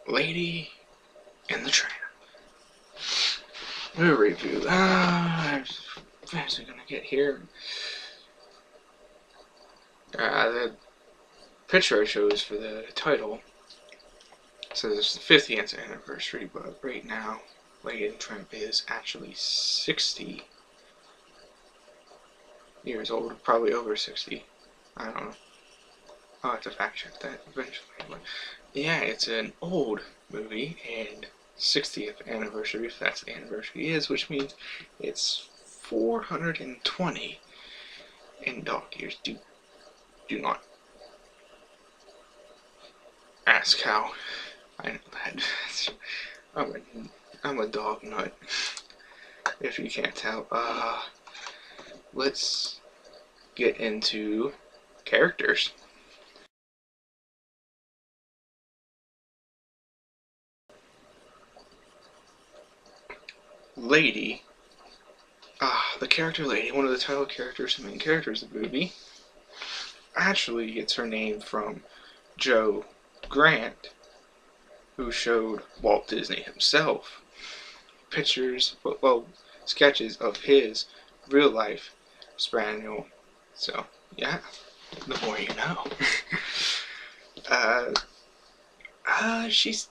Lady and the Tramp. We'll review. I'm actually gonna get here. The picture I chose for the title says it's the 50th anniversary, but right now, Lady and the Tramp is actually 60 years old, probably over 60. I don't know. I'll have to fact check that eventually. But yeah, it's an old movie, and 60th anniversary, if that's the anniversary is, which means it's 420 in dog years. Do not ask how I know that. I'm I'm a dog nut, if you can't tell. Let's get into characters. Lady, the character Lady, one of the title characters, the main characters of the movie, actually gets her name from Joe Grant, who showed Walt Disney himself pictures, well, sketches of his real life spaniel. So, yeah, the more you know. uh, she's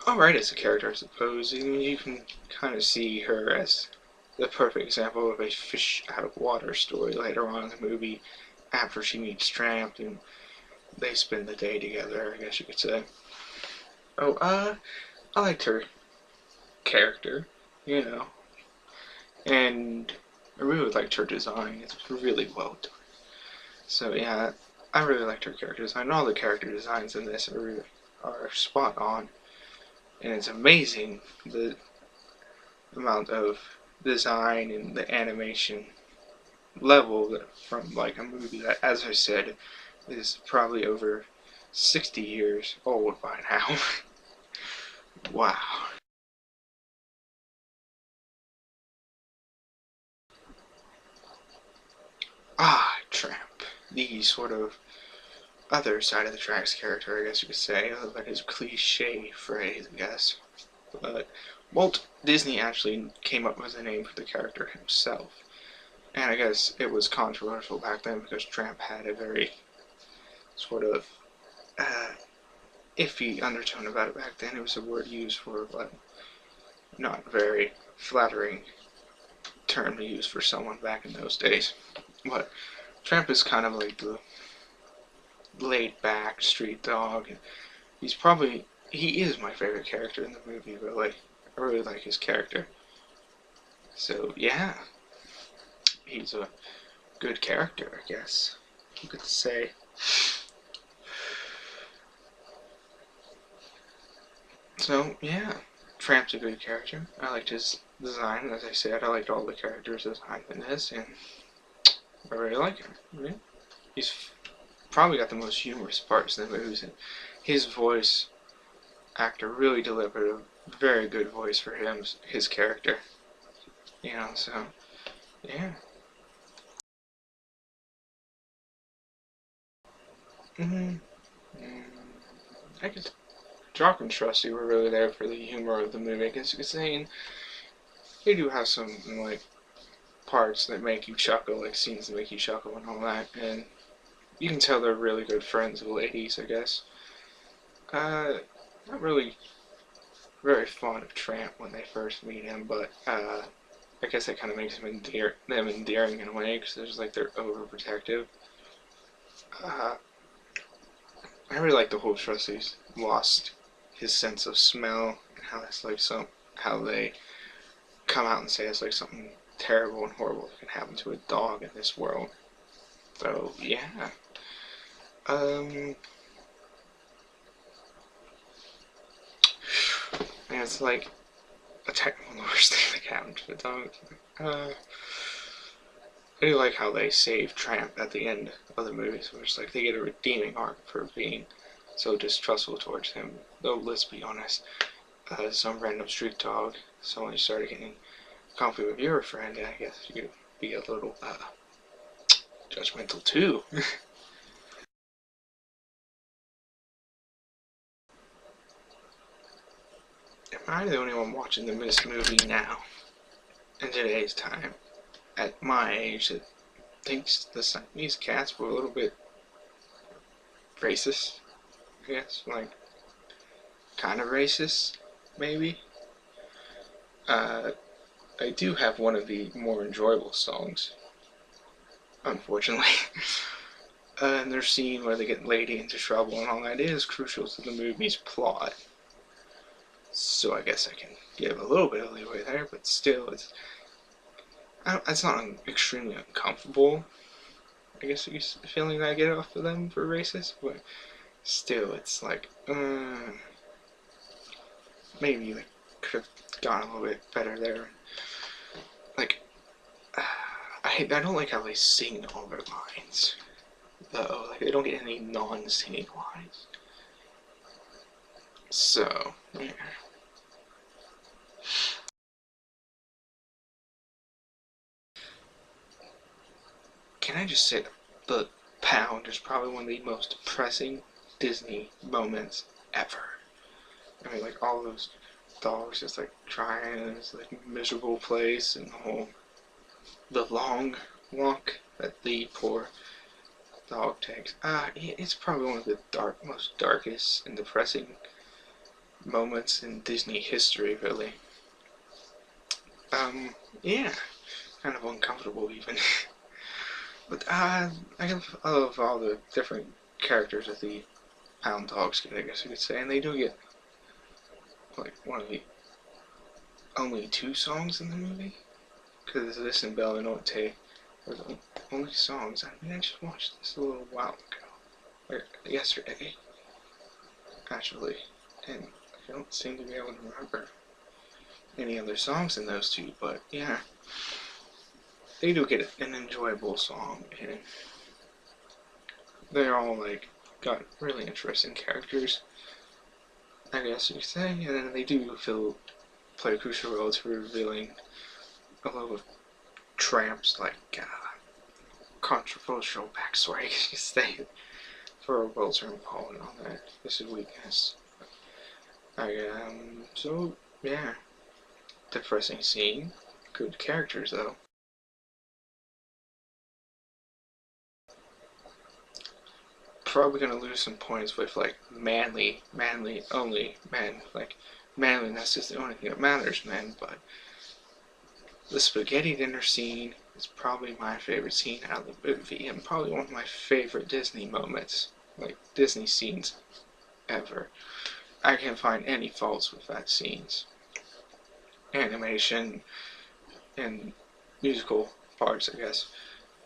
alright as a character, I suppose. You can kind of see her as the perfect example of a fish out of water story later on in the movie after she meets Tramp and they spend the day together, I guess you could say. Oh, I liked her character, you know, and I really liked her design. It's really well done. So yeah, I really liked her character design. All the character designs in this are spot on, and it's amazing the amount of design and the animation level from like a movie that, as I said, is probably over 60 years old by now. Wow. Tramp. The sort of other side of the tracks character, I guess you could say, like his cliche phrase, I guess. But Walt Disney actually came up with a name for the character himself. And I guess it was controversial back then because Tramp had a very sort of uh, iffy undertone about it back then. It was a word used for like not very flattering term to use for someone back in those days. But Tramp is kind of like the laid back street dog. He is my favorite character in the movie, really. I really like his character. So yeah, he's a good character, I guess you could say. So yeah, Tramp's a good character. I liked his design, as I said. I liked all the characters' design in this, and I really like him. Yeah. He's probably got the most humorous parts in the movies, and his voice actor really delivered a very good voice for his character. You know, so yeah. Mm-hmm. I guess Jock and Trusty were really there for the humor of the movie. I guess you could say, and they do have some like parts that make you chuckle, like scenes that make you chuckle and all that, and you can tell they're really good friends of ladies, I guess. Not really very fond of Tramp when they first meet him, but I guess that kind of makes them endearing in a way because there's like they're overprotective. Uh, I really like the whole Trustees lost his sense of smell and how that's like how they come out and say it's like something terrible and horrible that can happen to a dog in this world. So yeah, um, yeah, it's like a technical the worst thing that can happen to a dog. Uh, I do like how they save Tramp at the end of the movie, so it's like they get a redeeming arc for being so distrustful towards him. Though let's be honest, some random street dog, so when you started getting coffee with your friend, I guess you could be a little judgmental too. Am I the only one watching this movie now, in today's time, at my age, that thinks the Siamese Cats were a little bit racist? I guess, like, kind of racist, maybe? I do have one of the more enjoyable songs, unfortunately. And their scene where they get Lady into trouble and all that is crucial to the movie's plot. So I guess I can give a little bit of leeway there, but still, it's not extremely uncomfortable. I guess the feeling that I get off of them for racist, but still, it's like, maybe they could have gone a little bit better there. Like, I don't like how they sing all their lines, though. Like, they don't get any non-singing lines. So, yeah. Can I just say that the pound is probably one of the most depressing Disney moments ever. I mean, like, all those dogs just, like, trying in this, like, miserable place, and the long walk that the poor dog takes. It's probably one of the most darkest and depressing moments in Disney history, really. Yeah, kind of uncomfortable even. But I love all the different characters that the Hound Dogs get, I guess you could say, and they do get like one of the only two songs in the movie, because this and Bella Notte are the only songs. I mean, I just watched this a little while ago, or yesterday, actually, and I don't seem to be able to remember any other songs in those two, but yeah, they do get an enjoyable song, and they're all like got really interesting characters, I guess you could say, and then they do play a crucial role to revealing a lot of Tramp's like controversial backstory, I guess you could say, for Walter and Paul and all that. This is weakness. So yeah, depressing scene, good characters though. Probably gonna lose some points with like manly only men. Like manliness is the only thing that matters, men. But the spaghetti dinner scene is probably my favorite scene out of the movie, and probably one of my favorite Disney moments, like Disney scenes ever. I can't find any faults with that scenes. Animation and musical parts, I guess.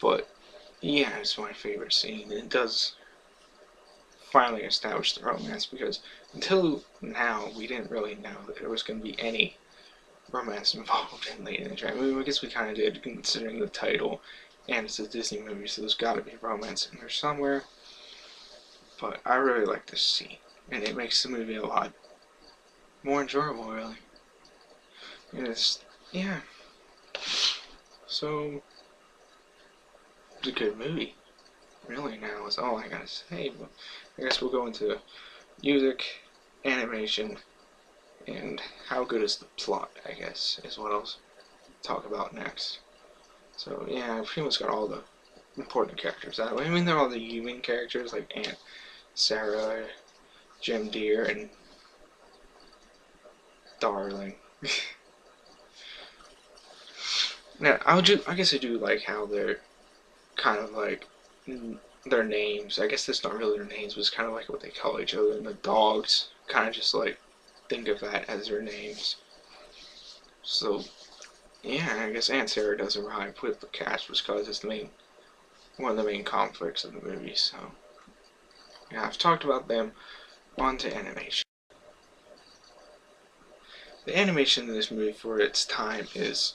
But yeah, it's my favorite scene. It does finally establish the romance, because until now we didn't really know that there was going to be any romance involved in Lady and the Tramp. I mean, I guess we kind of did, considering the title, and it's a Disney movie, so there's got to be romance in there somewhere. But I really like this scene, and it makes the movie a lot more enjoyable, really. And it's, yeah. So, it's a good movie. Really, now is all I gotta say. But I guess we'll go into music, animation, and how good is the plot, I guess, is what I'll talk about next. So yeah, I pretty much got all the important characters that way. I mean, they're all the human characters, like Aunt Sarah, Jim Deere, and Darling. Now, I guess I do like how they're kind of like their names. I guess that's not really their names, but it's kind of like what they call each other. And the dogs kind of just like think of that as their names. So yeah, I guess Aunt Sarah does arrive with the cats just because it's one of the main conflicts of the movie. So yeah, I've talked about them. On to animation. The animation in this movie for its time is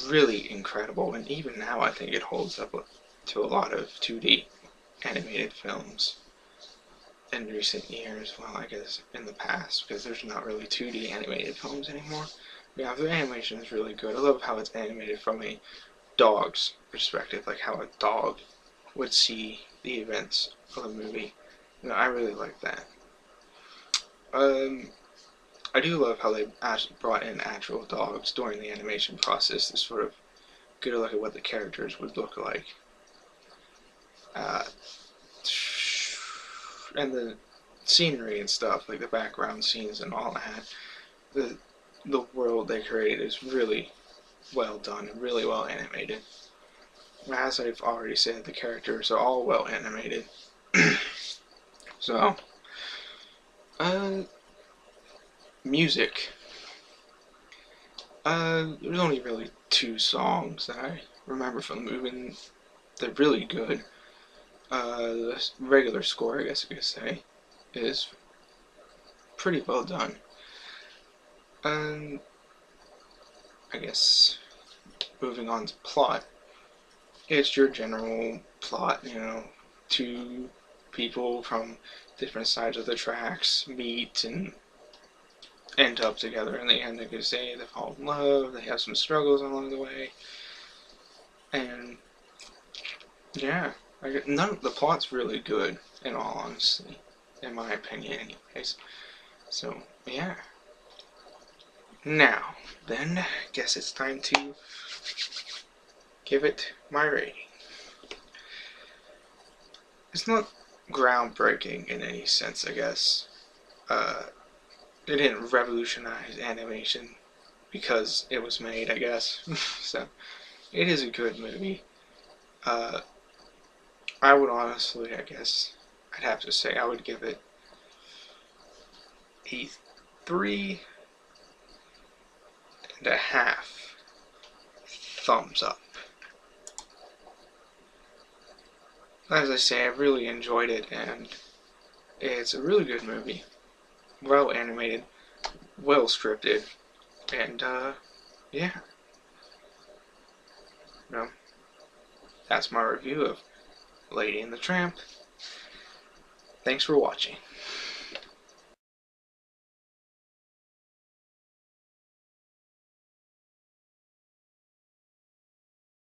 really incredible, and even now I think it holds up to a lot of 2D animated films in recent years. Well, I guess in the past, because there's not really 2D animated films anymore. Yeah, the animation is really good. I love how it's animated from a dog's perspective, like how a dog would see the events of the movie. I really like that. I do love how they actually brought in actual dogs during the animation process to sort of get a look at what the characters would look like. Uh, and the scenery and stuff, like the background scenes and all that, the world they created is really well done and really well animated. As I've already said, the characters are all well animated. So, music. There's only really 2 songs that I remember from the movie, and they're really good. The regular score, I guess you could say, is pretty well done. And I guess moving on to plot, it's your general plot, 2 people from different sides of the tracks meet and end up together in the end. They could say they fall in love, they have some struggles along the way, and yeah, none of the plot's really good, in all honesty, in my opinion, anyways. So yeah. Now, then, guess it's time to give it my rating. It's not groundbreaking in any sense, I guess. It didn't revolutionize animation because it was made, I guess. So, it is a good movie. I would honestly, I guess, I'd have to say I would give it a 3.5 thumbs up. As I say, I really enjoyed it, and it's a really good movie. Well animated, well scripted, and yeah. That's my review of Lady and the Tramp. Thanks for watching.